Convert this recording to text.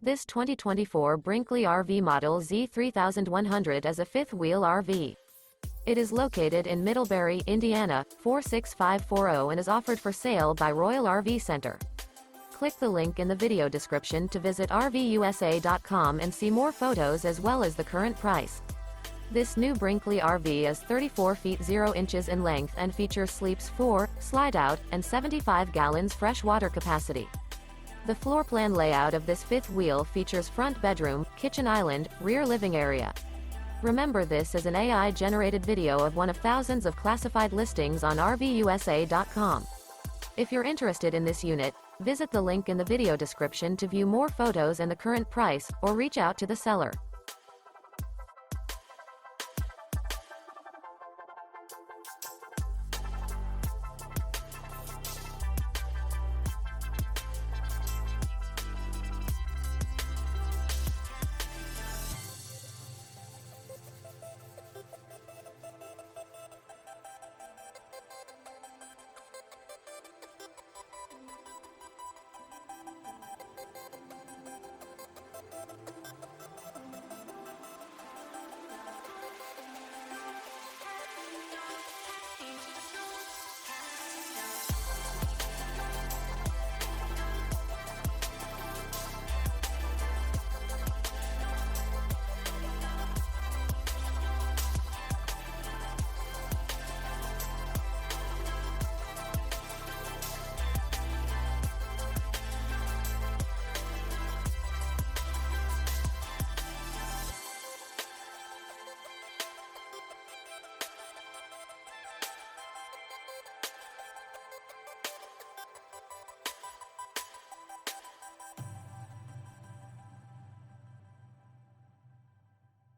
This 2024 Brinkley RV Model Z 3100 is a fifth-wheel RV. It is located in Middlebury, Indiana, 46540 and is offered for sale by Royal RV Center. Click the link in the video description to visit RVUSA.com and see more photos as well as the current price. This new Brinkley RV is 34 feet 0 inches in length and features sleeps 4, slide-out, and 75 gallons fresh water capacity. The floor plan layout of this fifth wheel features front bedroom, kitchen island, rear living area. Remember, this is an AI-generated video of one of thousands of classified listings on RVUSA.com. If you're interested in this unit, visit the link in the video description to view more photos and the current price, or reach out to the seller.